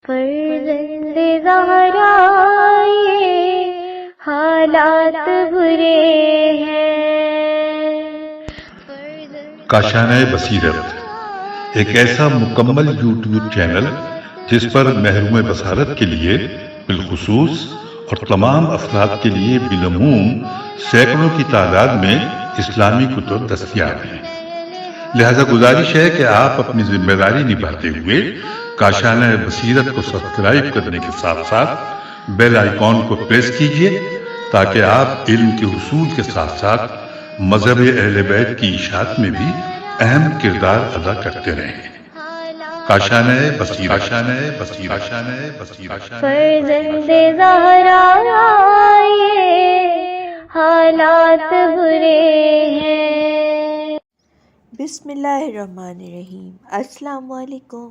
فرزند زہرا یہ حالات برے ہیں۔ کاشانہ بصیرت ایک ایسا مکمل یوٹیوب چینل جس پر محروم بصارت کے لیے بالخصوص اور تمام افراد کے لیے بالعموم سینکڑوں کی تعداد میں اسلامی کتب دستیاب ہیں۔ لہذا گزارش ہے کہ آپ اپنی ذمہ داری نبھاتے ہوئے کاشانہ بصیرت کو سبسکرائب کرنے کے ساتھ ساتھ بیل آئیکن کو پریس کیجئے تاکہ آپ علم کے حصول کے ساتھ ساتھ مذہب اہل بیت کی اشاعت میں بھی اہم کردار ادا کرتے رہیں۔ کاشانہ بصیرت۔ فرزند زہرا یہ حالات برے ہیں۔ بسم اللہ الرحمن الرحیم۔ السلام علیکم۔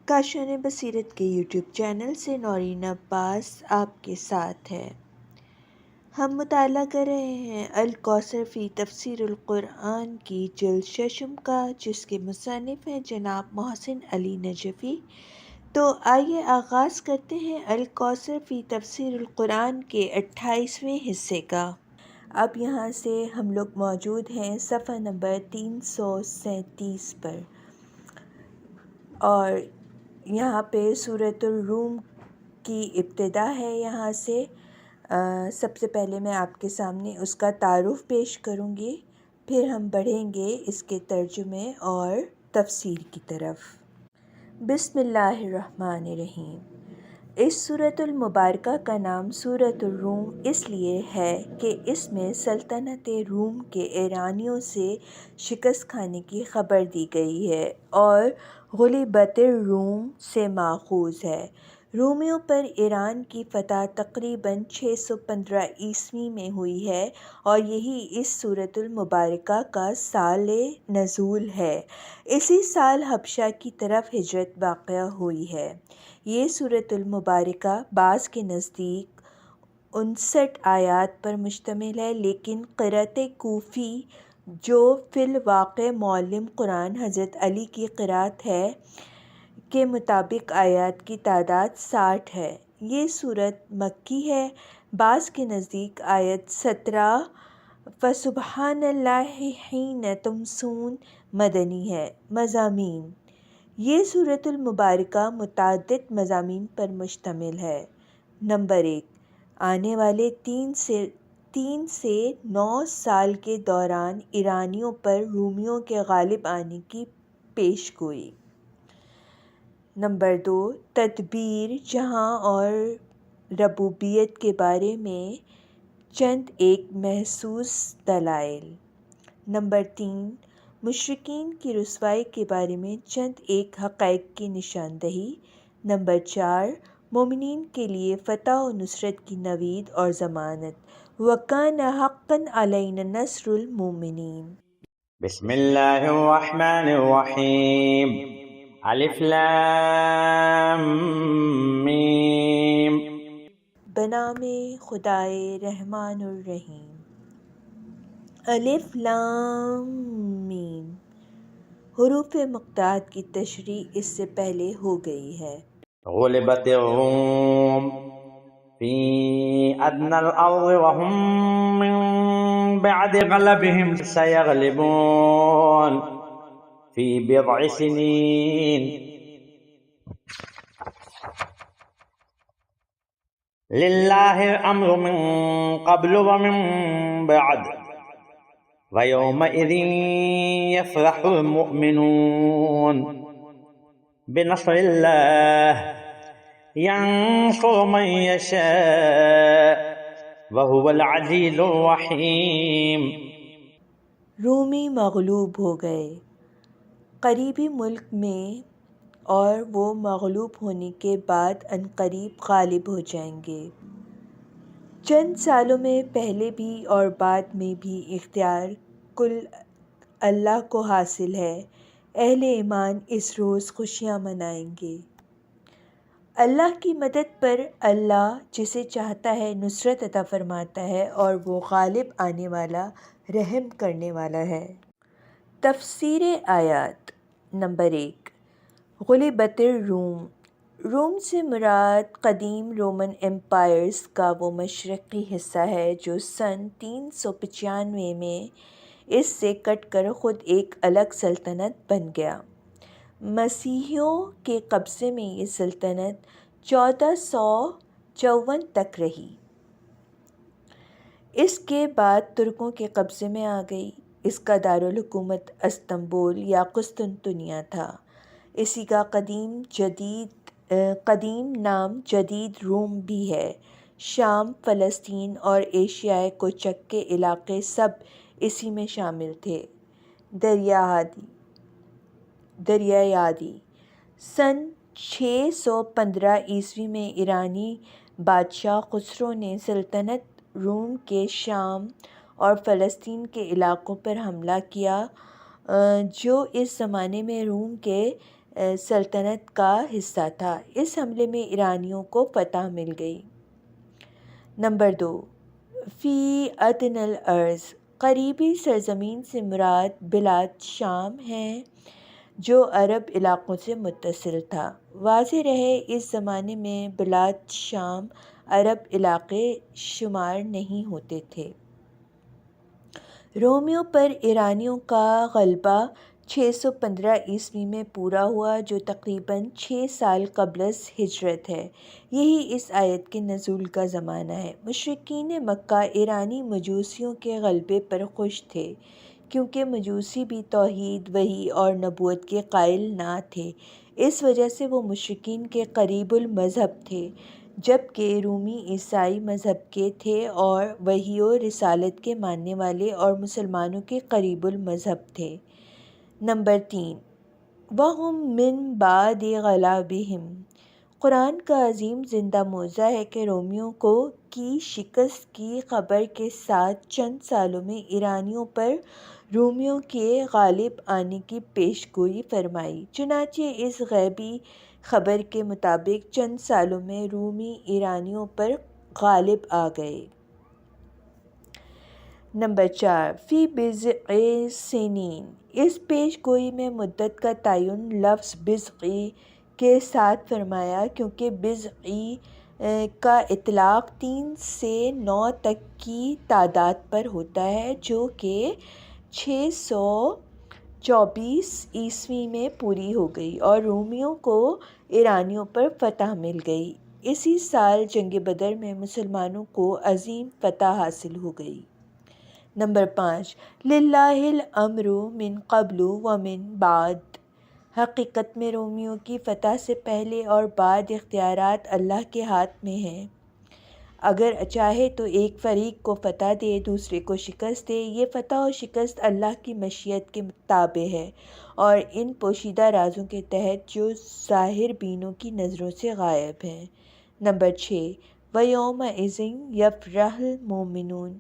کاشانہ بصیرت کے یوٹیوب چینل سے نورین عباس آپ کے ساتھ ہے۔ ہم مطالعہ کر رہے ہیں الکوثر فی تفسیر القرآن کی جلد ششم کا، جس کے مصنف ہیں جناب محسن علی نجفی۔ تو آئیے آغاز کرتے ہیں الکوثر فی تفسیر القرآن کے 28ویں حصے کا۔ اب یہاں سے ہم لوگ موجود ہیں صفحہ نمبر 337 پر، اور یہاں پہ سورۃ الروم کی ابتدا ہے۔ یہاں سے سب سے پہلے میں آپ کے سامنے اس کا تعارف پیش کروں گی، پھر ہم بڑھیں گے اس کے ترجمے اور تفسیر کی طرف۔ بسم اللہ الرحمن الرحیم۔ اس سورۃ المبارکہ کا نام سورۃ الروم اس لیے ہے کہ اس میں سلطنت روم کے ایرانیوں سے شکست کھانے کی خبر دی گئی ہے اور غلبت الروم سے ماخوذ ہے۔ رومیوں پر ایران کی فتح تقریباً 615 عیسوی میں ہوئی ہے اور یہی اس سورۃ المبارکہ کا سال نزول ہے۔ اسی سال حبشہ کی طرف ہجرت واقع ہوئی ہے۔ یہ سورۃ المبارکہ بعض کے نزدیک 59 آیات پر مشتمل ہے، لیکن قرأت کوفی جو فی الواقع معلم قرآن حضرت علی کی قرأت ہے کے مطابق آیات کی تعداد 60 ہے۔ یہ سورت مکی ہے۔ بعض کے نزدیک آیت 17 فَسُبْحَانَ اللَّهِ حِینَ تُمْسُونَ مدنی ہے۔ مضامین: یہ سورۃ المبارکہ متعدد مضامین پر مشتمل ہے۔ نمبر 1، آنے والے 3 سے 9 سال کے دوران ایرانیوں پر رومیوں کے غالب آنے کی پیش گوئی۔ نمبر 2، تدبیر جہاں اور ربوبیت کے بارے میں چند ایک محسوس دلائل۔ نمبر 3، مشرکین کی رسوائی کے بارے میں چند ایک حقائق کی نشاندہی۔ نمبر 4، مومنین کے لیے فتح و نصرت کی نوید اور ضمانت۔ وَكَانَ حَقًّا عَلَيْنَا نَصْرُ الْمُؤْمِنِينَ۔ بسم اللہ الرحمن الرحیم۔ الف لام میم۔ بنام خدائے رحمان الرحیم۔ الف لام میم۔ حروف مقطعات کی تشریح اس سے پہلے ہو گئی ہے۔ غلبت الروم فی ادنی الارض وهم من بعد غلبهم سیغلبون فی بضع سنین للہ الامر من قبل ومن بعد ویومئذ یفرح المؤمنون بنصر اللہ ینصر من یشاء وہو العزیز الرحیم۔ رومی مغلوب ہو گئے قریبی ملک میں، اور وہ مغلوب ہونے کے بعد عنقریب غالب ہو جائیں گے۔ چند سالوں میں پہلے بھی اور بعد میں بھی اختیار کل اللہ کو حاصل ہے۔ اہل ایمان اس روز خوشیاں منائیں گے۔ اللہ کی مدد پر اللہ جسے چاہتا ہے نصرت عطا فرماتا ہے، اور وہ غالب آنے والا، رحم کرنے والا ہے۔ تفسیر آیات: نمبر 1، غلبت الروم۔ روم سے مراد قدیم رومن ایمپائرز کا وہ مشرقی حصہ ہے جو سن 395 میں اس سے کٹ کر خود ایک الگ سلطنت بن گیا۔ مسیحیوں کے قبضے میں یہ سلطنت 1454 تک رہی۔ اس کے بعد ترکوں کے قبضے میں آ گئی۔ اس کا دارالحکومت استنبول یا قسطنطنیہ تھا۔ اسی کا قدیم نام جدید روم بھی ہے۔ شام، فلسطین اور ایشیائے کوچک کے علاقے سب اسی میں شامل تھے۔ دریایادی سن 615 عیسوی میں ایرانی بادشاہ خسرو نے سلطنت روم کے شام اور فلسطین کے علاقوں پر حملہ کیا جو اس زمانے میں روم کے سلطنت کا حصہ تھا۔ اس حملے میں ایرانیوں کو فتح مل گئی۔ نمبر 2، فی ادنی الارض، قریبی سرزمین سے مراد بلاد شام ہے جو عرب علاقوں سے متصل تھا۔ واضح رہے اس زمانے میں بلاد شام عرب علاقے شمار نہیں ہوتے تھے۔ رومیوں پر ایرانیوں کا غلبہ 615 عیسوی میں پورا ہوا جو تقریباً 6 سال قبل از ہجرت ہے۔ یہی اس آیت کے نزول کا زمانہ ہے۔ مشرکین مکہ ایرانی مجوسیوں کے غلبے پر خوش تھے کیونکہ مجوسی بھی توحید، وحی اور نبوت کے قائل نہ تھے۔ اس وجہ سے وہ مشرکین کے قریب المذہب تھے، جبکہ رومی عیسائی مذہب کے تھے اور وحی و رسالت کے ماننے والے اور مسلمانوں کے قریب المذہب تھے۔ نمبر 3، وَهُمْ مِنْ بَعْدِ غَلَبِهِمْ، قرآن کا عظیم زندہ معجزہ ہے کہ رومیوں کی شکست کی خبر کے ساتھ چند سالوں میں ایرانیوں پر رومیوں کے غالب آنے کی پیش گوئی فرمائی۔ چنانچہ اس غیبی خبر کے مطابق چند سالوں میں رومی ایرانیوں پر غالب آ گئے۔ نمبر 4، فی بضع سنین، اس پیش گوئی میں مدت کا تعین لفظ بضع کے ساتھ فرمایا کیونکہ بضع کا اطلاق 3 سے 9 تک کی تعداد پر ہوتا ہے جو کہ 624 عیسوی میں پوری ہو گئی اور رومیوں کو ایرانیوں پر فتح مل گئی۔ اسی سال جنگ بدر میں مسلمانوں کو عظیم فتح حاصل ہو گئی۔ نمبر 5، للہ الامر من قبل ومن بعد، حقیقت میں رومیوں کی فتح سے پہلے اور بعد اختیارات اللہ کے ہاتھ میں ہیں۔ اگر چاہے تو ایک فریق کو فتح دے، دوسرے کو شکست دے۔ یہ فتح و شکست اللہ کی مشیت کے تابع ہے اور ان پوشیدہ رازوں کے تحت جو ظاہر بینوں کی نظروں سے غائب ہیں۔ نمبر 6، وَيَوْمَئِذٍ يَفْرَحُ الْمُؤْمِنُونَ،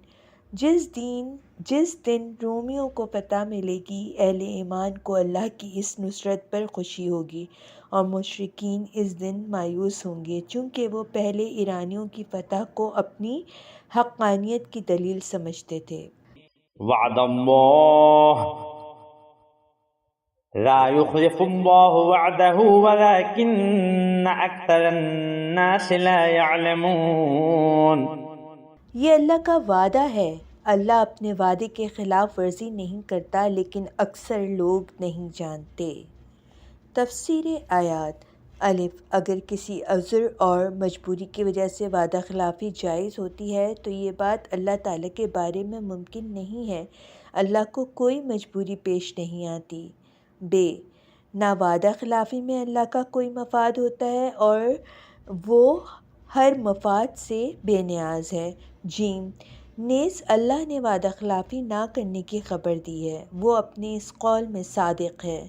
جس دن رومیوں کو فتح ملے گی، اہل ایمان کو اللہ کی اس نصرت پر خوشی ہوگی اور مشرکین اس دن مایوس ہوں گے چونکہ وہ پہلے ایرانیوں کی فتح کو اپنی حقانیت کی دلیل سمجھتے تھے۔ وعد اللہ لا يخلف اللہ وعدہ ولكن اکثر الناس لا يعلمون، یہ اللہ کا وعدہ ہے، اللہ اپنے وعدے کے خلاف ورزی نہیں کرتا لیکن اکثر لوگ نہیں جانتے۔ تفسیر آیات۔ الف، اگر کسی عذر اور مجبوری کی وجہ سے وعدہ خلافی جائز ہوتی ہے تو یہ بات اللہ تعالیٰ کے بارے میں ممکن نہیں ہے، اللہ کو کوئی مجبوری پیش نہیں آتی۔ ب، نہ وعدہ خلافی میں اللہ کا کوئی مفاد ہوتا ہے اور وہ ہر مفاد سے بے نیاز ہے۔ ج، نیز اللہ نے وعدہ خلافی نہ کرنے کی خبر دی ہے، وہ اپنے اس قول میں صادق ہے۔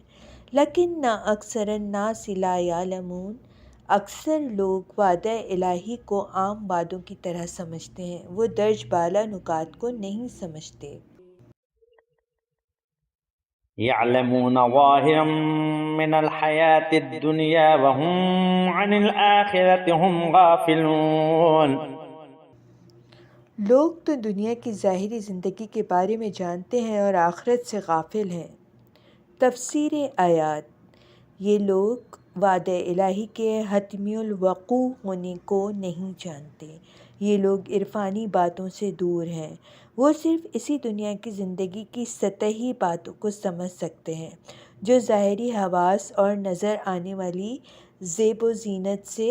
لیکن اکثر الناس لا یعلمون، اکثر لوگ وعدہ الہی کو عام وعدوں کی طرح سمجھتے ہیں، وہ درج بالا نکات کو نہیں سمجھتے۔ يعلمون ظاهرا من الحياة الدنيا وهم عن الآخرة هم غافلون، لوگ تو دنیا کی ظاہری زندگی کے بارے میں جانتے ہیں اور آخرت سے غافل ہیں۔ تفسیر آیات۔ یہ لوگ وعدہ الہی کے حتمی الوقوع ہونے کو نہیں جانتے۔ یہ لوگ عرفانی باتوں سے دور ہیں، وہ صرف اسی دنیا کی زندگی کی سطحی باتوں کو سمجھ سکتے ہیں جو ظاہری حواس اور نظر آنے والی زیب و زینت سے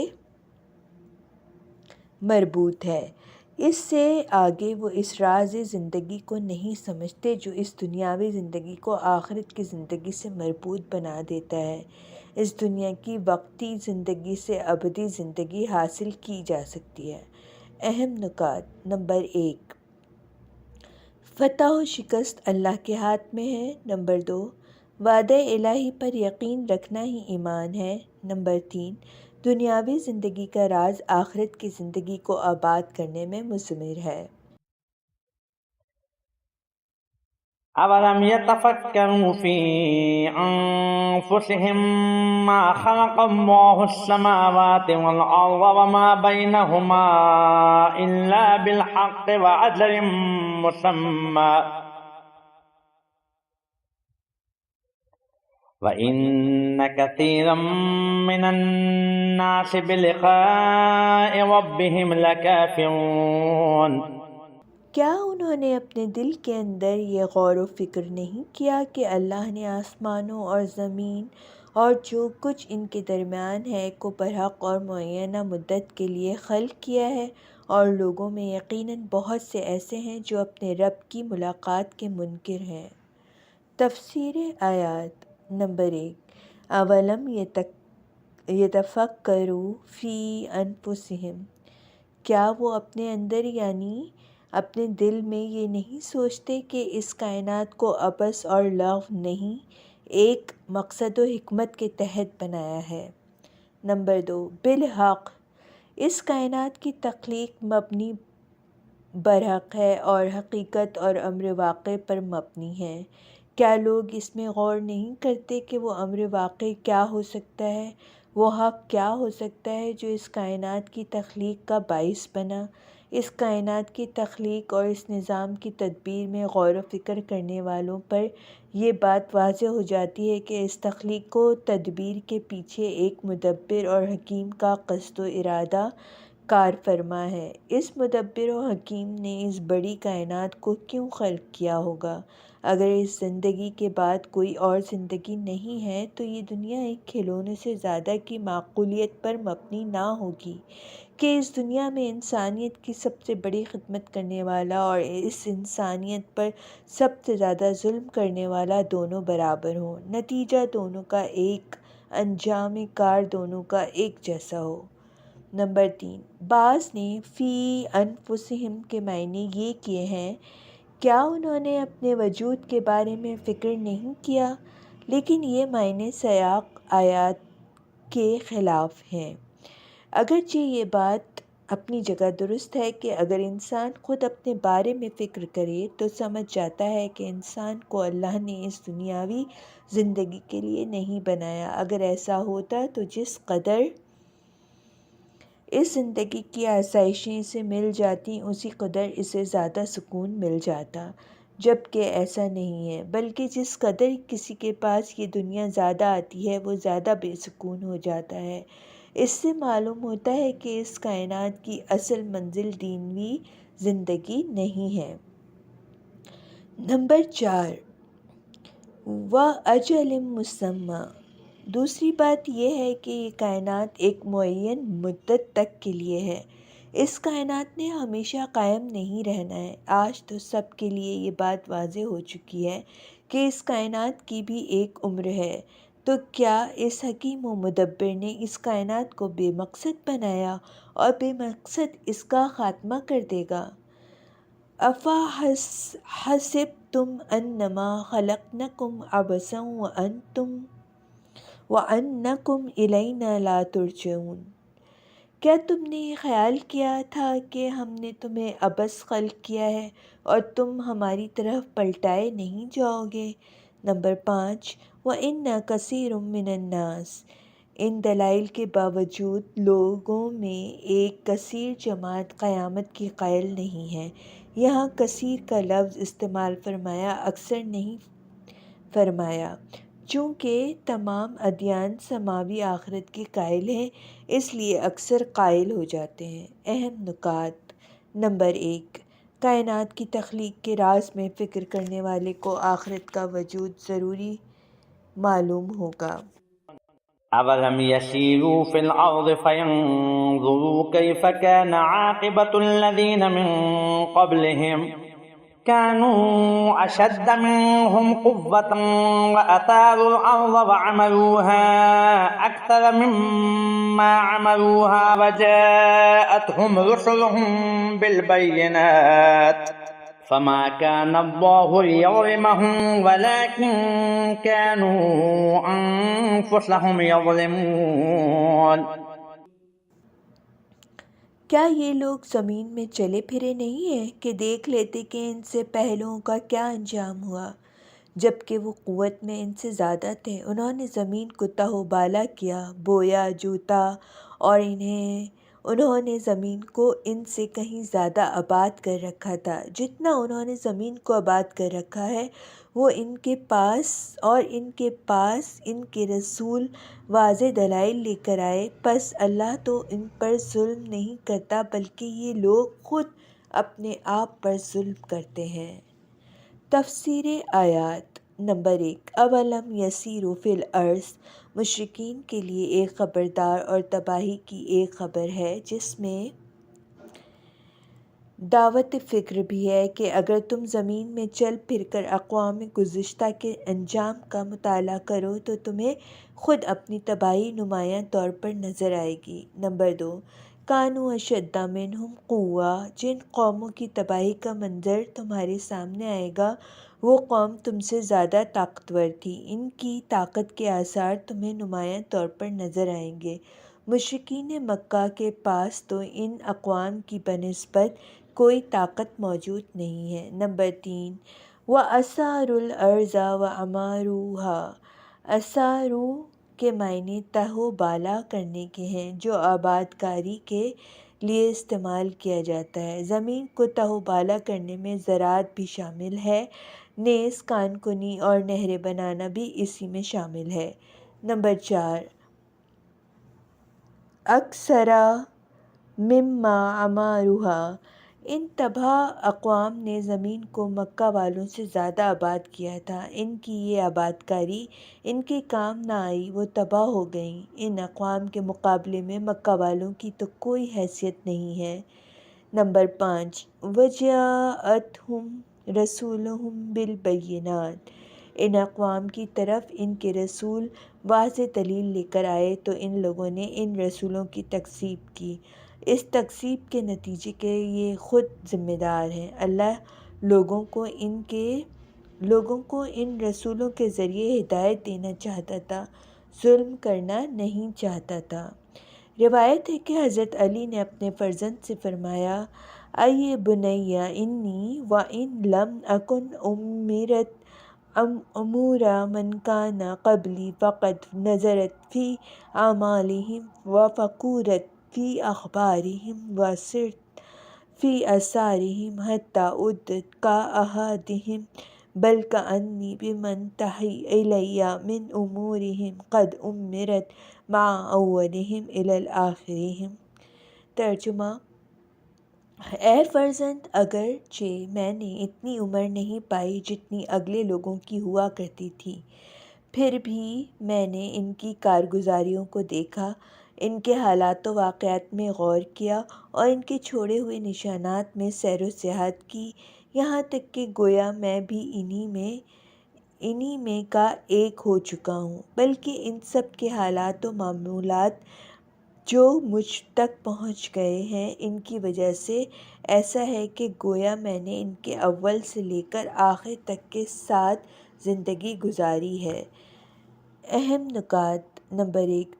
مربوط ہے۔ اس سے آگے وہ اس راز زندگی کو نہیں سمجھتے جو اس دنیاوی زندگی کو آخرت کی زندگی سے مربوط بنا دیتا ہے۔ اس دنیا کی وقتی زندگی سے ابدی زندگی حاصل کی جا سکتی ہے۔ اہم نکات: نمبر 1، فتح و شکست اللہ کے ہاتھ میں ہے۔ نمبر 2، وعدہ الہی پر یقین رکھنا ہی ایمان ہے۔ نمبر 3، دنیاوی زندگی کا راز آخرت کی زندگی کو آباد کرنے میں مضمر ہے۔ أولم يتفكروا في أنفسهم ما خلق الله السماوات والأرض وما بينهما إلا بالحق وأجل مسمى وَإِنَّ كَثِيرًا مِّنَ النَّاسِ بِلِقَاءِ رَبِّهِمْ لَكَافِرُونَ۔ کیا انہوں نے اپنے دل کے اندر یہ غور و فکر نہیں کیا کہ اللہ نے آسمانوں اور زمین اور جو کچھ ان کے درمیان ہے کو برحق اور معینہ مدت کے لیے خلق کیا ہے، اور لوگوں میں یقیناً بہت سے ایسے ہیں جو اپنے رب کی ملاقات کے منکر ہیں۔ تفسیر آیات: نمبر 1، اولم یتفکروا فی انفسہم، کیا وہ اپنے اندر یعنی اپنے دل میں یہ نہیں سوچتے کہ اس کائنات کو عبث اور لغو نہیں، ایک مقصد و حکمت کے تحت بنایا ہے۔ نمبر 2، بالحق، اس کائنات کی تخلیق مبنی برحق ہے اور حقیقت اور امر واقع پر مبنی ہے۔ کیا لوگ اس میں غور نہیں کرتے کہ وہ امر واقع کیا ہو سکتا ہے، وہ حق کیا ہو سکتا ہے جو اس کائنات کی تخلیق کا باعث بنا؟ اس کائنات کی تخلیق اور اس نظام کی تدبیر میں غور و فکر کرنے والوں پر یہ بات واضح ہو جاتی ہے کہ اس تخلیق و تدبیر کے پیچھے ایک مدبر اور حکیم کا قصد و ارادہ کار فرما ہے۔ اس مدبر و حکیم نے اس بڑی کائنات کو کیوں خلق کیا ہوگا؟ اگر اس زندگی کے بعد کوئی اور زندگی نہیں ہے تو یہ دنیا ایک کھلونے سے زیادہ کی معقولیت پر مبنی نہ ہوگی کہ اس دنیا میں انسانیت کی سب سے بڑی خدمت کرنے والا اور اس انسانیت پر سب سے زیادہ ظلم کرنے والا دونوں برابر ہوں، نتیجہ دونوں کا ایک، انجام کار دونوں کا ایک جیسا ہو۔ نمبر 3، بعض نے فی انفسہم کے معنی یہ کیے ہیں کیا انہوں نے اپنے وجود کے بارے میں فکر نہیں کیا، لیکن یہ معنی سیاق آیات کے خلاف ہیں۔ اگرچہ یہ بات اپنی جگہ درست ہے کہ اگر انسان خود اپنے بارے میں فکر کرے تو سمجھ جاتا ہے کہ انسان کو اللہ نے اس دنیاوی زندگی کے لیے نہیں بنایا۔ اگر ایسا ہوتا تو جس قدر اس زندگی کی آسائشیں اسے مل جاتی اسی قدر اسے زیادہ سکون مل جاتا، جبکہ ایسا نہیں ہے، بلکہ جس قدر کسی کے پاس یہ دنیا زیادہ آتی ہے وہ زیادہ بے سکون ہو جاتا ہے۔ اس سے معلوم ہوتا ہے کہ اس کائنات کی اصل منزل دنیاوی زندگی نہیں ہے۔ نمبر 4، وَأَجَلٍ مُّسَمًّى، دوسری بات یہ ہے کہ یہ کائنات ایک معین مدت تک کے لیے ہے۔ اس کائنات نے ہمیشہ قائم نہیں رہنا ہے۔ آج تو سب کے لیے یہ بات واضح ہو چکی ہے کہ اس کائنات کی بھی ایک عمر ہے، تو کیا اس حکیم و مدبر نے اس کائنات کو بے مقصد بنایا اور بے مقصد اس کا خاتمہ کر دے گا؟ أَفَحَسِبْتُمْ أَنَّمَا خَلَقْنَاكُمْ عَبَثًا وَأَنَّكُمْ إِلَيْنَا لَا تُرْجَعُونَ، کیا تم نے یہ خیال کیا تھا کہ ہم نے تمہیں عبث خلق کیا ہے اور تم ہماری طرف پلٹائے نہیں جاؤ گے؟ نمبر 5، وَإِنَّ كَثِيرٌ مِّنَ النَّاسِ، ان دلائل کے باوجود لوگوں میں ایک کثیر جماعت قیامت کی قائل نہیں ہے۔ یہاں کثیر کا لفظ استعمال فرمایا، اکثر نہیں فرمایا۔ چونکہ تمام ادیان سماوی آخرت کے قائل ہیں، اس لیے اکثر قائل ہو جاتے ہیں۔ اہم نکات: نمبر 1، کائنات کی تخلیق کے راز میں فکر کرنے والے کو آخرت کا وجود ضروری معلوم ہوگا۔ أَوَلَمْ يَسِيرُوا فِي الْأَرْضِ فَيَنظُرُوا كَيْفَ كَانَ عَاقِبَةُ الَّذِينَ مِن قَبْلِهِمْ كَانُوا أَشَدَّ مِنْهُمْ قُوَّةً وَأَثَارُوا الْأَرْضَ وَعَمَرُوهَا أَكْثَرَ مِمَّا عَمَرُوهَا وَجَاءَتْهُمْ رُسُلُهُم بِالْبَيِّنَاتِ فما كان الله ليظلمهم ولكن كانوا أنفسهم يظلمون۔ کیا یہ لوگ زمین میں چلے پھرے نہیں ہیں کہ دیکھ لیتے کہ ان سے پہلوں کا کیا انجام ہوا، جبکہ وہ قوت میں ان سے زیادہ تھے۔ انہوں نے زمین کو تہو بالا کیا، بویا جوتا، اور انہوں نے زمین کو ان سے کہیں زیادہ آباد کر رکھا تھا۔ جتنا انہوں نے زمین کو آباد کر رکھا ہے، وہ ان کے پاس ان کے رسول واضح دلائل لے کر آئے، پس اللہ تو ان پر ظلم نہیں کرتا بلکہ یہ لوگ خود اپنے آپ پر ظلم کرتے ہیں۔ تفسیر آیات: نمبر 1، اولم یسیروا فی الارض مشرکین کے لیے ایک خبردار اور تباہی کی ایک خبر ہے، جس میں دعوت فکر بھی ہے کہ اگر تم زمین میں چل پھر کر اقوام گزشتہ کے انجام کا مطالعہ کرو تو تمہیں خود اپنی تباہی نمایاں طور پر نظر آئے گی۔ نمبر 2، کانوا اشد منہم قوہ، جن قوموں کی تباہی کا منظر تمہارے سامنے آئے گا وہ قوم تم سے زیادہ طاقتور تھی، ان کی طاقت کے آثار تمہیں نمایاں طور پر نظر آئیں گے۔ مشرکین مکہ کے پاس تو ان اقوام کی بنسبت کوئی طاقت موجود نہیں ہے۔ نمبر 3، وَأَثَارُوا الْأَرْضَ وَعَمَرُوهَا، اثاروا کے معنی تہو بالا کرنے کے ہیں، جو آباد کاری کے لیے استعمال کیا جاتا ہے۔ زمین کو تہو بالا کرنے میں زراعت بھی شامل ہے، نیز کان کنی اور نہریں بنانا بھی اسی میں شامل ہے۔ نمبر 4، اکثر مما عمروہا، ان تباہ اقوام نے زمین کو مکہ والوں سے زیادہ آباد کیا تھا، ان کی یہ آباد کاری ان کے کام نہ آئی، وہ تباہ ہو گئیں۔ ان اقوام کے مقابلے میں مکہ والوں کی تو کوئی حیثیت نہیں ہے۔ نمبر 5، وَجَاءَتْهُمْ رَسُولُهُم بِالْبَيِّنَاتِ، ان اقوام کی طرف ان کے رسول واضح دلیل لے کر آئے تو ان لوگوں نے ان رسولوں کی تکذیب کی۔ اس تکذیب کے نتیجے کے یہ خود ذمہ دار ہیں۔ اللہ لوگوں کو ان رسولوں کے ذریعے ہدایت دینا چاہتا تھا، ظلم کرنا نہیں چاہتا تھا۔ روایت ہے کہ حضرت علی نے اپنے فرزند سے فرمایا، اے بنی انی وَإِن لَمْ أَكُنْ أُمِرَ مَنْ كَانَ قَبْلِي فَقَدْ نَظَرْتُ فِي أَعْمَالِهِمْ وَفَكَرْتُ فِي أَخْبَارِهِمْ وَسِرْتُ فِي آثَارِهِمْ حَتَّى عُدْتُ كَأَحَدِهِمْ بَلْ كَأَنِّي بِمَنْ تَحِي إِلَيَّ مِنْ أُمُورِهِمْ قَدْ أُمِّرَتْ مَعَ أَوَّلِهِمْ إِلَى آخِرِهِمْ۔ ترجمہ: اے فرزند، اگرچہ میں نے اتنی عمر نہیں پائی جتنی اگلے لوگوں کی ہوا کرتی تھی، پھر بھی میں نے ان کی کارگزاریوں کو دیکھا، ان کے حالات و واقعات میں غور کیا اور ان کے چھوڑے ہوئے نشانات میں سیر و سیاحت کی، یہاں تک کہ گویا میں بھی انہی میں کا ایک ہو چکا ہوں۔ بلکہ ان سب کے حالات و معمولات جو مجھ تک پہنچ گئے ہیں، ان کی وجہ سے ایسا ہے کہ گویا میں نے ان کے اول سے لے کر آخر تک کے ساتھ زندگی گزاری ہے۔ اہم نکات: نمبر 1،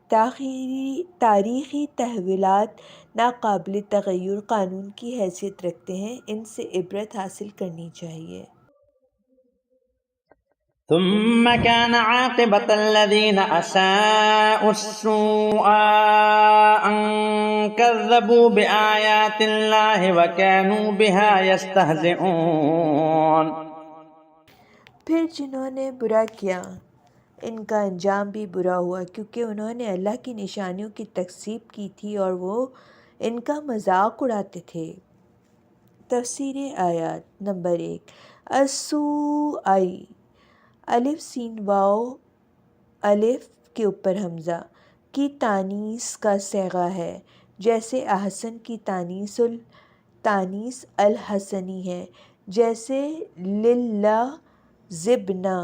تاریخی تحولات ناقابل تغیر قانون کی حیثیت رکھتے ہیں، ان سے عبرت حاصل کرنی چاہیے۔ ثم كان عاقبة الذين أساءوا السوء أن كذبوا بآيات الله وكانوا بها يستهزئون۔ پھر جنہوں نے برا کیا ان کا انجام بھی برا ہوا، کیونکہ انہوں نے اللہ کی نشانیوں کی تکذیب کی تھی اور وہ ان کا مذاق اڑاتے تھے۔ تفسیر آیات نمبر 1، السوء، الف سین واو الف کے اوپر حمزہ کی تانیث کا صیغہ ہے، جیسے احسن کی تانیث الحسنی ہے، جیسے للہ زبنا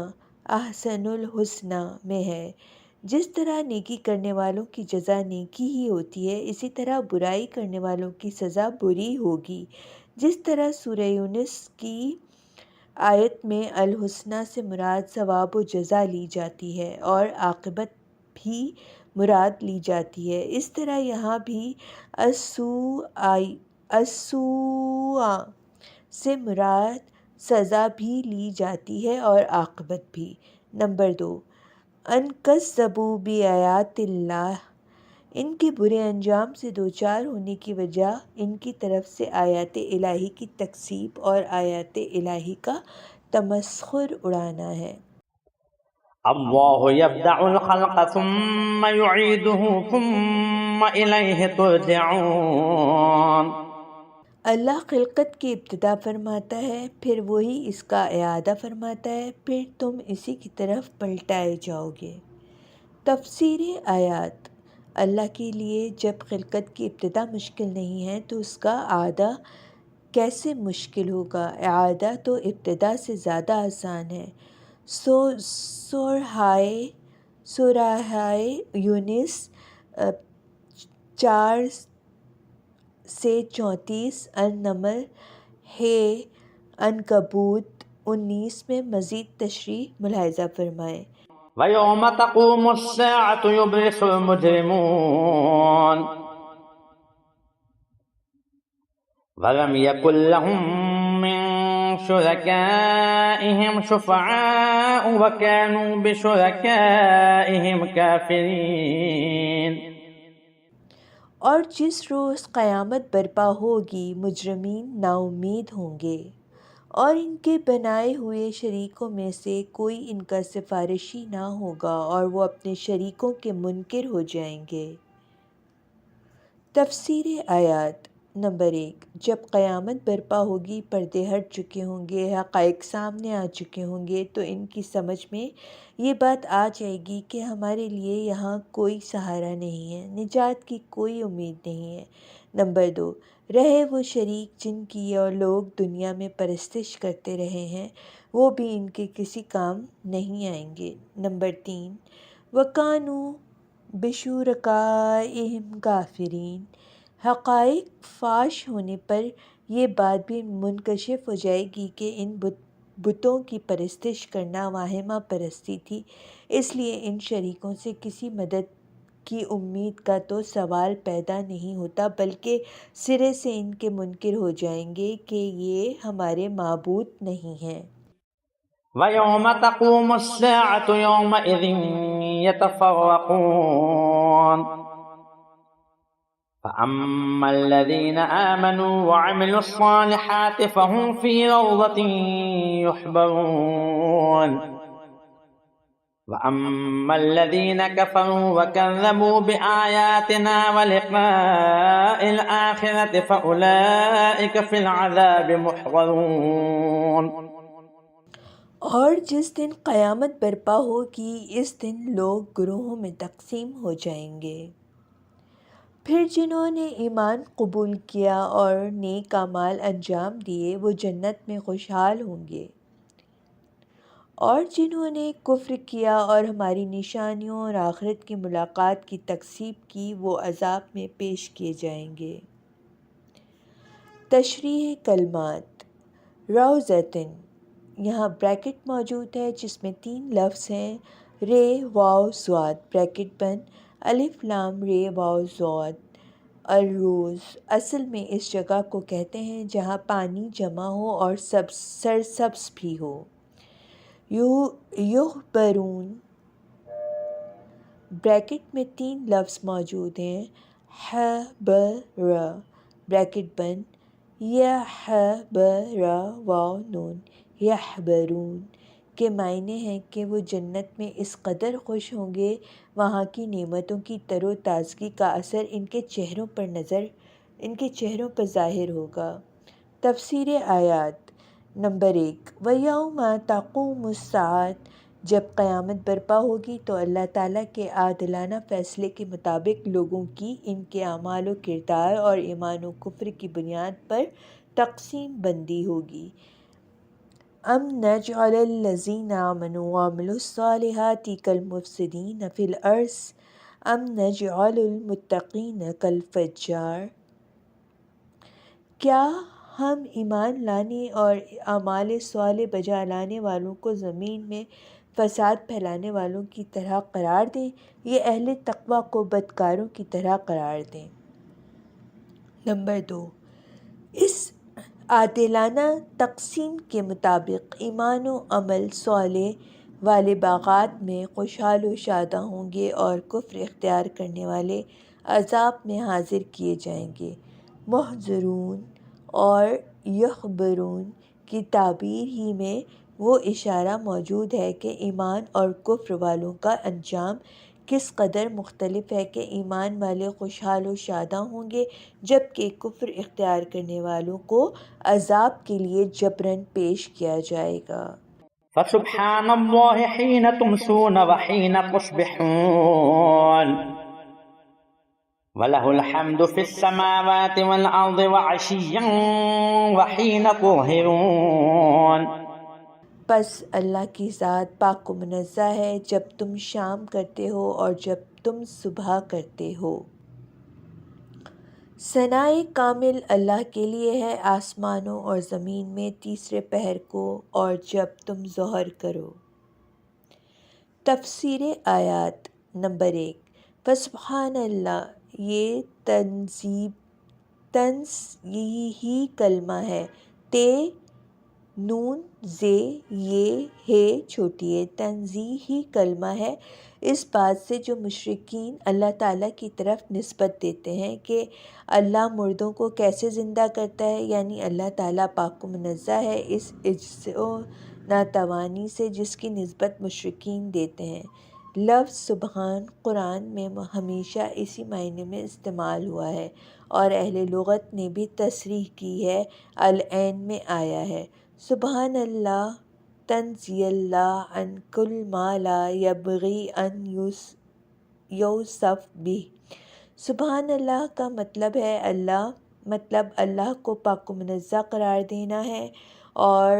احسن الحسنی میں ہے۔ جس طرح نیکی کرنے والوں کی جزا نیکی ہی ہوتی ہے، اسی طرح برائی کرنے والوں کی سزا بری ہوگی۔ جس طرح سورہ یونس کی آیت میں الحسنہ سے مراد ثواب و جزا لی جاتی ہے اور عاقبت بھی مراد لی جاتی ہے، اس طرح یہاں بھی السوء سے مراد سزا بھی لی جاتی ہے اور عاقبت بھی۔ نمبر 2، ان کذبوا بآیات اللہ، ان کے برے انجام سے دوچار ہونے کی وجہ ان کی طرف سے آیات الہی کی تکذیب اور آیات الہی کا تمسخر اڑانا ہے۔ اللہ یبدأ الخلق ثم یعیدہ ثم الیہ ترجعون۔ اللہ خلقت کی ابتدا فرماتا ہے، پھر وہی اس کا اعادہ فرماتا ہے، پھر تم اسی کی طرف پلٹائے جاؤ گے۔ تفسیر آیات، اللہ کے لیے جب خلقت کی ابتدا مشکل نہیں ہے تو اس کا اعادہ کیسے مشکل ہوگا؟ اعادہ تو ابتدا سے زیادہ آسان ہے۔ سورہ یونس 4 سے 34، النمل عنکبوت 19 میں مزید تشریح ملاحظہ فرمائیں۔ وَيَوْمَ تَقُومُ السَّاعَةُ يُبْلِسُ الْمُجْرِمُونَ وَلَمْ يَكُنْ لَهُم مِّن شُرَكَائِهِمْ شُفَعَاءُ وَكَانُوا بِشُرَكَائِهِمْ كَافِرِينَ۔ اور جس روز قیامت برپا ہوگی مجرمین نا امید ہوں گے اور ان کے بنائے ہوئے شریکوں میں سے کوئی ان کا سفارشی نہ ہوگا اور وہ اپنے شریکوں کے منکر ہو جائیں گے۔ تفسیر آیات نمبر 1، جب قیامت برپا ہوگی، پردے ہٹ چکے ہوں گے، حقائق سامنے آ چکے ہوں گے، تو ان کی سمجھ میں یہ بات آ جائے گی کہ ہمارے لیے یہاں کوئی سہارا نہیں ہے، نجات کی کوئی امید نہیں ہے۔ نمبر 2، رہے وہ شریک جن کی یہ لوگ دنیا میں پرستش کرتے رہے ہیں، وہ بھی ان کے کسی کام نہیں آئیں گے۔ نمبر 3، وَكَانُوا بِشُرَكَائِهِمْ كَافِرِينَ، حقائق فاش ہونے پر یہ بات بھی منکشف ہو جائے گی کہ ان بتوں کی پرستش کرنا واہمہ پرستی تھی، اس لیے ان شریکوں سے کسی مدد کی امید کا تو سوال پیدا نہیں ہوتا، بلکہ سرے سے ان کے منکر ہو جائیں گے کہ یہ ہمارے معبود نہیں ہیں۔ وَيَوْمَ تَقُومُ السَّاعَةُ يَوْمَئِذٍ يَتَفَرَّقُونَ فَأَمَّا الَّذِينَ آمَنُوا وَعَمِلُوا الصَّالِحَاتِ فَهُمْ فِي رَوْضَةٍ يُحْبَرُونَ وَأَمَّا الَّذِينَ كَفَرُوا وَكَذَّبُوا بِآيَاتِنَا وَلِقَاءِ الْآخِرَةِ فَأُولَئِكَ فِي الْعَذَابِ مُحْضَرُونَ۔ اور جس دن قیامت برپا ہوگی، اس دن لوگ گروہوں میں تقسیم ہو جائیں گے، پھر جنہوں نے ایمان قبول کیا اور نیک اعمال انجام دیے وہ جنت میں خوشحال ہوں گے، اور جنہوں نے کفر کیا اور ہماری نشانیوں اور آخرت کی ملاقات کی تکذیب کی وہ عذاب میں پیش کیے جائیں گے۔ تشریح کلمات، روضۃً، یہاں بریکٹ موجود ہے جس میں 3 لفظ ہیں، رے واو ضاد بریکٹ بند، الف لام رے واو ضاد۔ الروض، اصل میں اس جگہ کو کہتے ہیں جہاں پانی جمع ہو اور سرسبز بھی ہو۔ یحبرون، بریکٹ میں 3 لفظ موجود ہیں، حبر بریکٹ بند، یحبر واو نون، یحبرون، کے معنی ہیں کہ وہ جنت میں اس قدر خوش ہوں گے، وہاں کی نعمتوں کی تر و تازگی کا اثر ان کے چہروں پر ظاہر ہوگا۔ تفسیر آیات نمبر 1 وَيَوْمَ تَقُومُ السَّاعَةُ جب قیامت برپا ہوگی تو اللہ تعالیٰ کے عادلانہ فیصلے کے مطابق لوگوں کی ان کے اعمال و کردار اور ایمان و کفر کی بنیاد پر تقسیم بندی ہوگی۔ ام نجعل الذین آمنوا وعملوا الصالحات کالمفسدین فی الارض ام نجعل المتقین کالفجار، کیا ہم ایمان لانے اور اعمال صالح بجا لانے والوں کو زمین میں فساد پھیلانے والوں کی طرح قرار دیں یا اہل تقوی کو بدکاروں کی طرح قرار دیں؟ نمبر 2 اس عادلانہ تقسیم کے مطابق ایمان و عمل صالح والے باغات میں خوشحال و شاداں ہوں گے اور کفر اختیار کرنے والے عذاب میں حاضر کیے جائیں گے۔ محضرون اور یحبرون کی تعبیر ہی میں وہ اشارہ موجود ہے کہ ایمان اور کفر والوں کا انجام کس قدر مختلف ہے کہ ایمان والے خوشحال و شاداں ہوں گے جبکہ کفر اختیار کرنے والوں کو عذاب کے لیے جبراً پیش کیا جائے گا۔ فسبحان اللہ حین تمسون وحین تصبحون وَلَهُ الْحَمْدُ فِي السَّمَاوَاتِ وَالْأَرْضِ وَعَشِيًّا وَحِينَ تُظْهِرُونَ، پس اللہ کی ذات پاک و منزہ ہے جب تم شام کرتے ہو اور جب تم صبح کرتے ہو۔ ثنائے کامل اللہ کے لیے ہے آسمانوں اور زمین میں تیسرے پہر کو اور جب تم ظہر کرو۔ تفسیر آیات نمبر 1 فسبحان اللہ یہ تنزیہی کلمہ ہے، تے نون زے یہ ہے چھوٹی ہے، تنزیہی کلمہ ہے اس بات سے جو مشرکین اللہ تعالیٰ کی طرف نسبت دیتے ہیں کہ اللہ مردوں کو کیسے زندہ کرتا ہے، یعنی اللہ تعالیٰ پاک و منزہ ہے اس عجز و ناتوانی سے جس کی نسبت مشرکین دیتے ہیں۔ لفظ سبحان قرآن میں ہمیشہ اسی معنی میں استعمال ہوا ہے اور اہل لغت نے بھی تصریح کی ہے، العین میں آیا ہے سبحان اللہ تنزیہ اللہ عن کل ما لا یبغی ان یوصف بہ۔ سبحان اللہ کا مطلب ہے اللہ کو پاک و منزہ قرار دینا ہے اور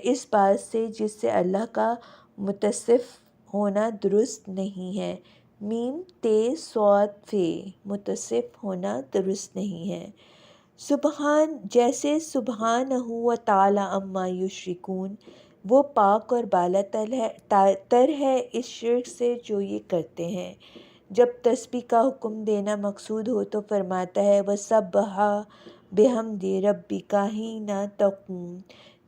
اس بات سے جس سے اللہ کا متصف ہونا درست نہیں ہے، میم تے صاد فے متصف ہونا درست نہیں ہے۔ سبحان جیسے سبحانہ و تعالی عما یشرکون، وہ پاک اور بالا تر ہے اس شرک سے جو یہ کرتے ہیں۔ جب تسبیح کا حکم دینا مقصود ہو تو فرماتا ہے وَسَبَّحَ بِحَمْدِ رَبِّكَ حِینَ تَقُومُ،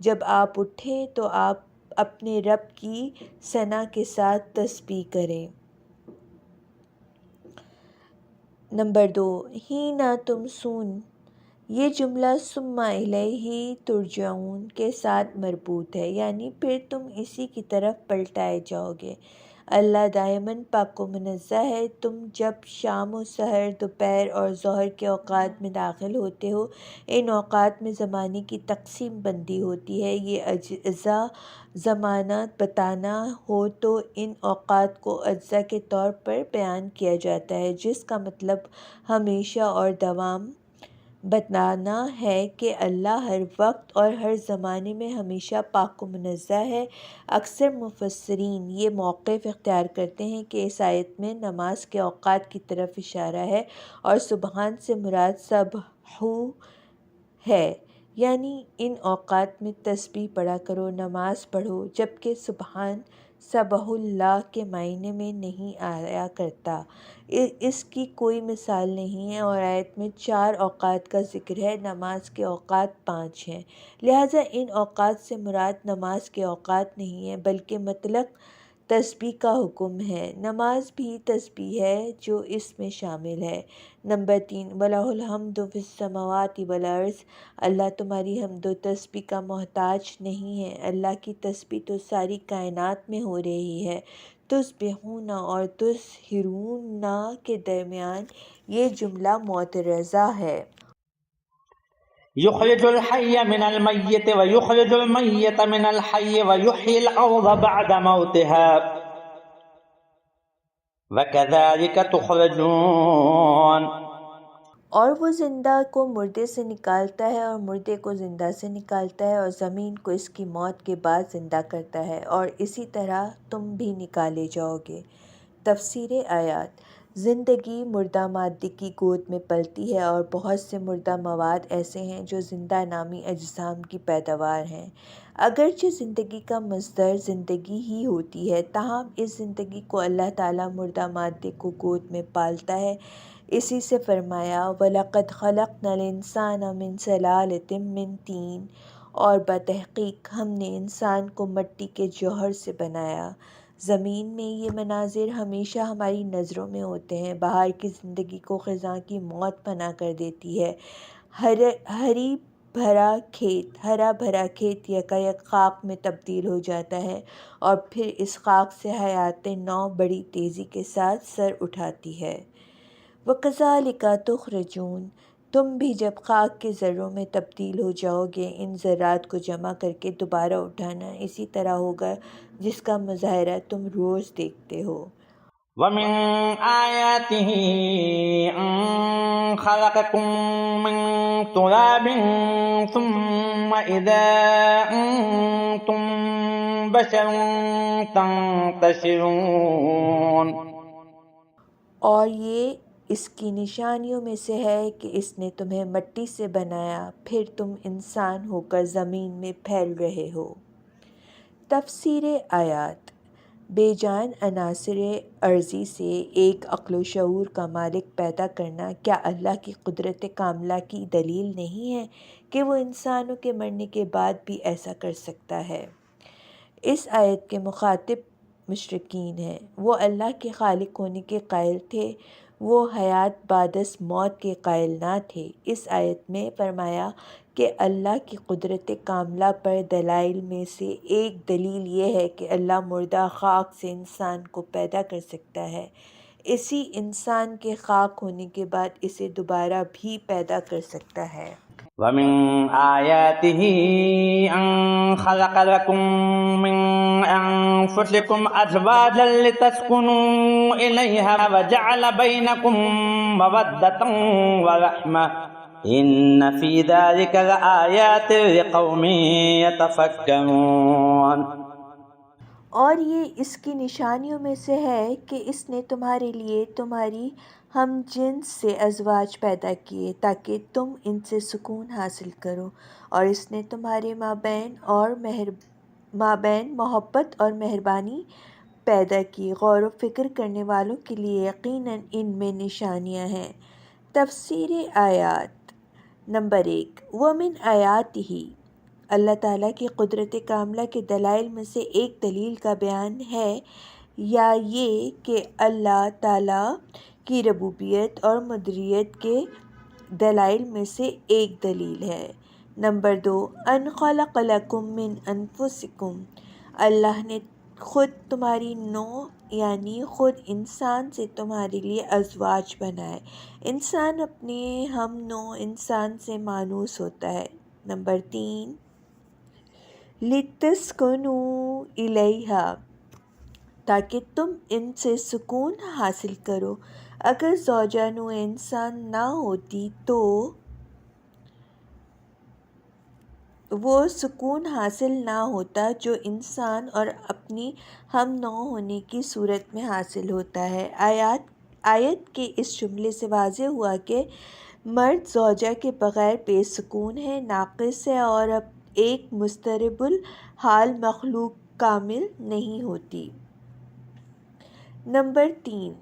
جب آپ اٹھیں تو آپ اپنے رب کی ثنا کے ساتھ تسبیح کریں۔ نمبر 2 حِینَ تُمْسُونَ یہ جملہ ثُمَّ إِلَیْہِ تُرْجَعُونَ کے ساتھ مربوط ہے، یعنی پھر تم اسی کی طرف پلٹائے جاؤ گے۔ اللہ دائماً پاک و منزہ ہے۔ تم جب شام و سحر، دوپہر اور ظہر کے اوقات میں داخل ہوتے ہو، ان اوقات میں زمانے کی تقسیم بندی ہوتی ہے۔ یہ اجزا زمانہ بتانا ہو تو ان اوقات کو اجزا کے طور پر بیان کیا جاتا ہے، جس کا مطلب ہمیشہ اور دوام بتانا ہے کہ اللہ ہر وقت اور ہر زمانے میں ہمیشہ پاک و منزہ ہے۔ اکثر مفسرین یہ موقف اختیار کرتے ہیں کہ اس آیت میں نماز کے اوقات کی طرف اشارہ ہے اور سبحان سے مراد سبحو ہے، یعنی ان اوقات میں تسبیح پڑھا کرو، نماز پڑھو، جبکہ سبحان سبح اللہ کے معنی میں نہیں آیا کرتا، اس کی کوئی مثال نہیں ہے اور آیت میں 4 اوقات کا ذکر ہے، نماز کے اوقات 5 ہیں، لہٰذا ان اوقات سے مراد نماز کے اوقات نہیں ہیں بلکہ مطلق تسبیح کا حکم ہے، نماز بھی تسبیح ہے جو اس میں شامل ہے۔ نمبر 3، وَلَهُ الْحَمْدُ فِي السَّمَاوَاتِ وَالْأَرْضِ، اللہ تمہاری حمد و تسبیح کا محتاج نہیں ہے، اللہ کی تسبیح تو ساری کائنات میں ہو رہی ہے۔ تسبحون اور تسہرون کے درمیان یہ جملہ معترضہ ہے۔ يخرج الحي من الميت ويخرج الميت من الحي ويحيي الأرض بعد موتها وكذلك تخرجون، اور وہ زندہ کو مردے سے نکالتا ہے اور مردے کو زندہ سے نکالتا ہے، اور زمین کو اس کی موت کے بعد زندہ کرتا ہے، اور اسی طرح تم بھی نکالے جاؤ گے۔ تفسیر آیات۔ زندگی مردہ مادے کی گود میں پلتی ہے، اور بہت سے مردہ مواد ایسے ہیں جو زندہ نامی اجسام کی پیداوار ہیں۔ اگرچہ زندگی کا مصدر زندگی ہی ہوتی ہے، تاہم اس زندگی کو اللہ تعالیٰ مردہ مادے کو گود میں پالتا ہے۔ اسی سے فرمایا وَلَقَدْ خَلَقْنَا الْإِنسَانَ مِنْ سَلَالَةٍ مِّن طِينٍ، اور بتحقیق ہم نے انسان کو مٹی کے جوہر سے بنایا۔ زمین میں یہ مناظر ہمیشہ ہماری نظروں میں ہوتے ہیں۔ بہار کی زندگی کو خزاں کی موت پناہ کر دیتی ہے۔ ہرا بھرا کھیت یکایک خاک میں تبدیل ہو جاتا ہے، اور پھر اس خاک سے حیات نو بڑی تیزی کے ساتھ سر اٹھاتی ہے۔ وَكَذَلِكَ تُخْرَجُونَ، تم بھی جب خاک کے ذروں میں تبدیل ہو جاؤ گے، ان ذرات کو جمع کر کے دوبارہ اٹھانا اسی طرح ہوگا جس کا مظاہرہ تم روز دیکھتے ہو۔ ومن آياته أن خلقكم من تراب ثم إذا أنتم بشر تنتشرون، اور یہ اس کی نشانیوں میں سے ہے کہ اس نے تمہیں مٹی سے بنایا، پھر تم انسان ہو کر زمین میں پھیل رہے ہو۔ تفسیر آیات۔ بے جان عناصر عرضی سے ایک عقل و شعور کا مالک پیدا کرنا کیا اللہ کی قدرت کاملہ کی دلیل نہیں ہے کہ وہ انسانوں کے مرنے کے بعد بھی ایسا کر سکتا ہے؟ اس آیت کے مخاطب مشرکین ہیں۔ وہ اللہ کے خالق ہونے کے قائل تھے، وہ حیات بعدس موت کے قائل نہ تھے۔ اس آیت میں فرمایا کہ اللہ کی قدرت کاملہ پر دلائل میں سے ایک دلیل یہ ہے کہ اللہ مردہ خاک سے انسان کو پیدا کر سکتا ہے، اسی انسان کے خاک ہونے کے بعد اسے دوبارہ بھی پیدا کر سکتا ہے۔ ومن آياته أن خلق لكم من أنفسكم أزواجا لتسكنوا إليها وجعل بينكم مودة ورحمة إن في ذلك لآيات لقوم يتفكرون، اور یہ اس کی نشانیوں میں سے ہے کہ اس نے تمہارے لیے تمہاری ہم جنس سے ازواج پیدا کیے تاکہ تم ان سے سکون حاصل کرو، اور اس نے تمہارے مابین محبت اور مہربانی پیدا کی۔ غور و فکر کرنے والوں کے لیے یقیناً ان میں نشانیاں ہیں۔ تفسیر آیات۔ نمبر 1، وَمِنْ آیَاتِهِ، اللہ تعالیٰ کی قدرت کاملہ کے دلائل میں سے ایک دلیل کا بیان ہے، یا یہ کہ اللہ تعالیٰ کی ربوبیت اور مدریت کے دلائل میں سے ایک دلیل ہے۔ نمبر 2، ان خلق لکم من انفسکم، اللہ نے خود تمہاری نوع یعنی خود انسان سے تمہارے لیے ازواج بنائے۔ انسان اپنے ہم نوع انسان سے مانوس ہوتا ہے۔ نمبر 3، لِتَسْكُنُوا إِلَيْهَا، تاکہ تم ان سے سکون حاصل کرو۔ اگر زوجہ نوع انسان نہ ہوتی تو وہ سکون حاصل نہ ہوتا جو انسان اور اپنی ہم نوع ہونے کی صورت میں حاصل ہوتا ہے۔ آیت کے اس جملے سے واضح ہوا کہ مرد زوجہ کے بغیر بے سکون ہے، ناقص ہے، اور ایک مضطرب الحال مخلوق کامل نہیں ہوتی۔ نمبر 3،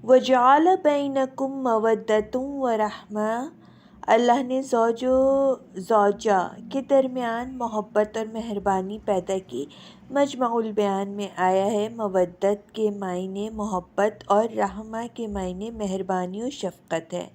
وَجَعَلَ بَيْنَكُم مَّوَدَّةً وَرَحْمَةً، اللہ نے زوج و زوجہ کے درمیان محبت اور مہربانی پیدا کی۔ مجمع البیان میں آیا ہے مودت کے معنی محبت اور رحمہ کے معنی مہربانی و شفقت ہے۔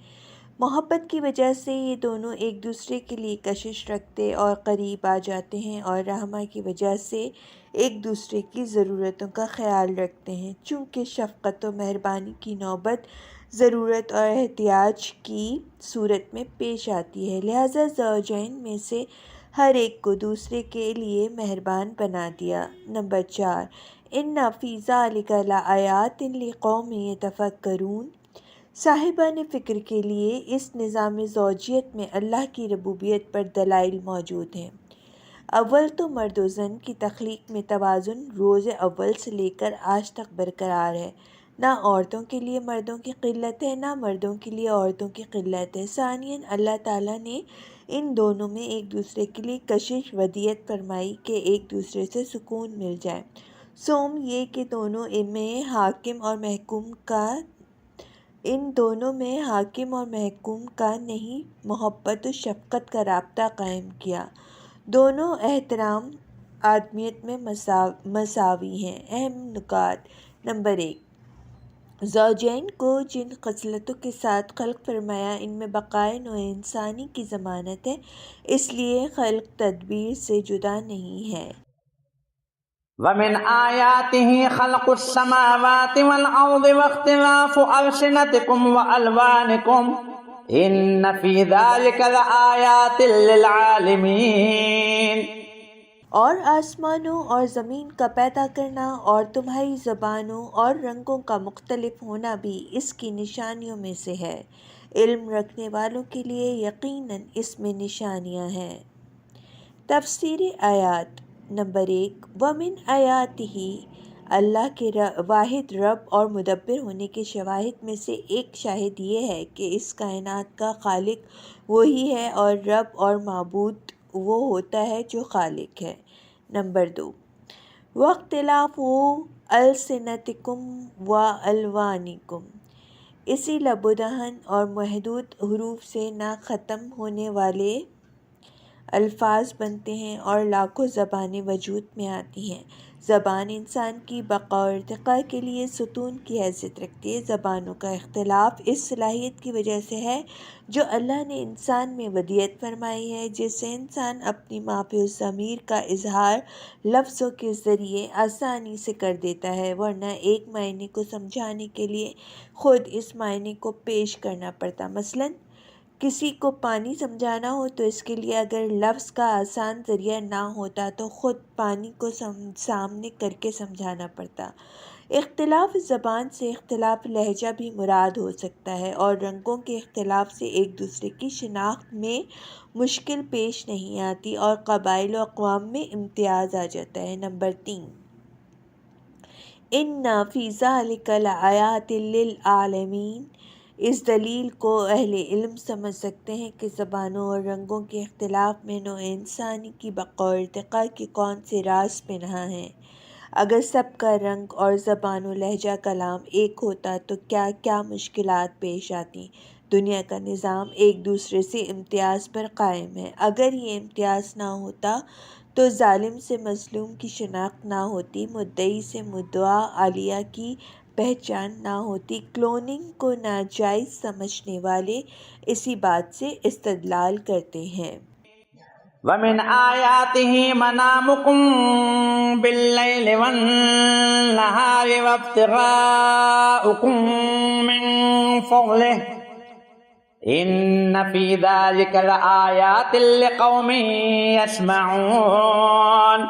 محبت کی وجہ سے یہ دونوں ایک دوسرے کے لیے کشش رکھتے اور قریب آ جاتے ہیں، اور رحمہ کی وجہ سے ایک دوسرے کی ضرورتوں کا خیال رکھتے ہیں۔ چونکہ شفقت و مہربانی کی نوبت ضرورت اور احتیاج کی صورت میں پیش آتی ہے، لہذا زوجین میں سے ہر ایک کو دوسرے کے لیے مہربان بنا دیا۔ نمبر 4، ان فی ذلک لآیات لقوم یتفکرون۔ صاحبان فکر کے لیے اس نظام زوجیت میں اللہ کی ربوبیت پر دلائل موجود ہیں۔ اول تو مرد و زن کی تخلیق میں توازن روز اول سے لے کر آج تک برقرار ہے، نہ عورتوں کے لیے مردوں کی قلت ہے، نہ مردوں کے لیے عورتوں کی قلت ہے۔ ثانیاً اللہ تعالیٰ نے ان دونوں میں ایک دوسرے کے لیے کشش ودیت فرمائی کہ ایک دوسرے سے سکون مل جائے۔ سوم یہ کہ ان دونوں میں حاکم اور محکوم کا نہیں محبت و شفقت کا رابطہ قائم کیا۔ دونوں احترام آدمیت میں مساوی ہیں۔ اہم نکات: نمبر 1، زوجین کو جن خصلتوں کے ساتھ خلق فرمایا ان میں بقائے نوع انسانی کی ضمانت ہے، اس لیے خلق تدبیر سے جدا نہیں ہے۔ ومن آیاته خلق السماوات والأرض واختلاف ألسنتكم وألوانكم إن في ذلك لآيات للعالمين۔ اور آسمانوں اور زمین کا پیدا کرنا اور تمہاری زبانوں اور رنگوں کا مختلف ہونا بھی اس کی نشانیوں میں سے ہے، علم رکھنے والوں کے لیے یقیناً اس میں نشانیاں ہیں۔ تفسیر آیات: نمبر 1، وَمِنْ آیَاتِهِ، اللہ کے واحد رب اور مدبر ہونے کے شواہد میں سے ایک شاہد یہ ہے کہ اس کائنات کا خالق وہی ہے اور رب اور معبود وہ ہوتا ہے جو خالق ہے۔ نمبر 2، وَاخْتِلَافُ أَلْسِنَتِكُمْ وَأَلْوَانِكُمْ، اسی لب و دہن اور محدود حروف سے نہ ختم ہونے والے الفاظ بنتے ہیں اور لاکھوں زبانیں وجود میں آتی ہیں۔ زبان انسان کی بقا و ارتقاء کے لیے ستون کی حیثیت رکھتی ہے۔ زبانوں کا اختلاف اس صلاحیت کی وجہ سے ہے جو اللہ نے انسان میں ودیت فرمائی ہے، جس سے انسان اپنی مافی الضمیر کا اظہار لفظوں کے ذریعے آسانی سے کر دیتا ہے، ورنہ ایک معنی کو سمجھانے کے لیے خود اس معنی کو پیش کرنا پڑتا۔ مثلاً کسی کو پانی سمجھانا ہو تو اس کے لیے اگر لفظ کا آسان ذریعہ نہ ہوتا تو خود پانی کو سامنے کر کے سمجھانا پڑتا۔ اختلاف زبان سے اختلاف لہجہ بھی مراد ہو سکتا ہے، اور رنگوں کے اختلاف سے ایک دوسرے کی شناخت میں مشکل پیش نہیں آتی اور قبائل و اقوام میں امتیاز آ جاتا ہے۔ نمبر 3، ان فی ذلک لآیات للعالمین، اس دلیل کو اہل علم سمجھ سکتے ہیں کہ زبانوں اور رنگوں کے اختلاف میں نوع انسانی کی بقا و ارتقاء کے کون سے راز پنہاں ہیں۔ اگر سب کا رنگ اور زبان و لہجہ کلام ایک ہوتا تو کیا کیا مشکلات پیش آتی۔ دنیا کا نظام ایک دوسرے سے امتیاز پر قائم ہے۔ اگر یہ امتیاز نہ ہوتا تو ظالم سے مظلوم کی شناخت نہ ہوتی، مدعی سے مدعا علیہ کی پہچان نہ ہوتی۔ کلوننگ کو ناجائز سمجھنے والے اسی بات سے استدلال کرتے ہیں۔ وَمِنْ آيَاتِهِ مَنَامُكُمْ بِاللَّيْلِ وَالنَّهَارِ وَابْتِغَاؤُكُمْ مِنْ فَضْلِهِ إِنَّ فِي ذَلِكَ لَآيَاتٍ لِقَوْمٍ يَسْمَعُونَ۔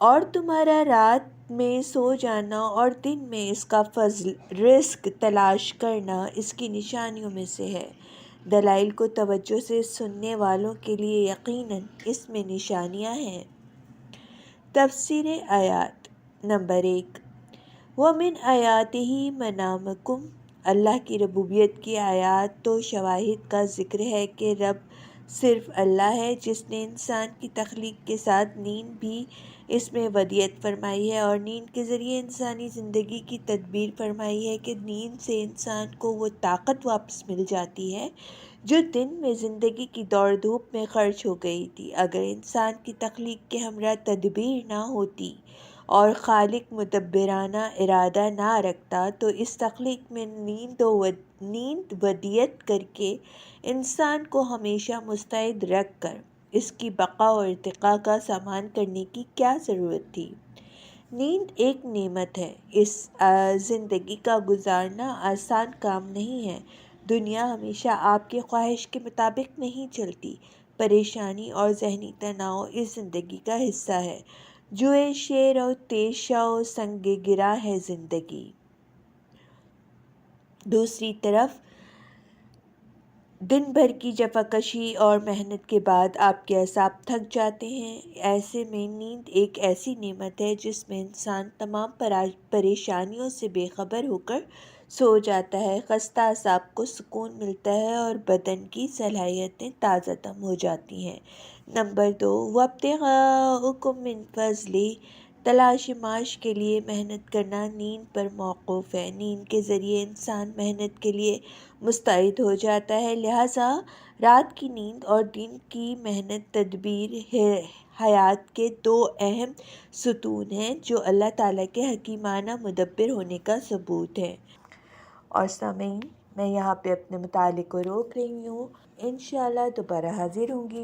اور تمہارا رات میں سو جانا اور دن میں اس کا فضل رزق تلاش کرنا اس کی نشانیوں میں سے ہے۔ دلائل کو توجہ سے سننے والوں کے لیے یقیناً اس میں نشانیاں ہیں۔ تفسیر آیات: نمبر 1، وَمِنْ آیَاتِهِ مَنَامُكُمْ، اللہ کی ربوبیت کی آیات تو شواہد کا ذکر ہے کہ رب صرف اللہ ہے جس نے انسان کی تخلیق کے ساتھ نیند بھی اس میں ودیعت فرمائی ہے، اور نیند کے ذریعے انسانی زندگی کی تدبیر فرمائی ہے کہ نیند سے انسان کو وہ طاقت واپس مل جاتی ہے جو دن میں زندگی کی دوڑ دھوپ میں خرچ ہو گئی تھی۔ اگر انسان کی تخلیق کے ہمراہ تدبیر نہ ہوتی اور خالق مدبرانہ ارادہ نہ رکھتا تو اس تخلیق میں نیند ودیعت کر کے انسان کو ہمیشہ مستعد رکھ کر اس کی بقا و ارتقاء کا سامان کرنے کی کیا ضرورت تھی؟ نیند ایک نعمت ہے۔ اس زندگی کا گزارنا آسان کام نہیں ہے۔ دنیا ہمیشہ آپ کی خواہش کے مطابق نہیں چلتی۔ پریشانی اور ذہنی تناؤ اس زندگی کا حصہ ہے۔ جوئے شیر و تیز شو سنگ گرا ہے زندگی۔ دوسری طرف دن بھر کی جفاکشی اور محنت کے بعد آپ کے اعصاب تھک جاتے ہیں۔ ایسے میں نیند ایک ایسی نعمت ہے جس میں انسان تمام پریشانیوں سے بے خبر ہو کر سو جاتا ہے۔ خستہ اعصاب کو سکون ملتا ہے اور بدن کی صلاحیتیں تازہ دم ہو جاتی ہیں۔ نمبر 2، وَابْتِغَاؤُکُم مِّن فَضْلِہ، تلاش معاش کے لیے محنت کرنا نیند پر موقوف ہے۔ نیند کے ذریعے انسان محنت کے لیے مستعد ہو جاتا ہے، لہٰذا رات کی نیند اور دن کی محنت تدبیر حیات کے دو اہم ستون ہیں جو اللہ تعالیٰ کے حکیمانہ مدبر ہونے کا ثبوت ہے۔ اور سامعین، میں یہاں پہ اپنے مطالعے کو روک رہی ہوں، انشاءاللہ دوبارہ حاضر ہوں گی۔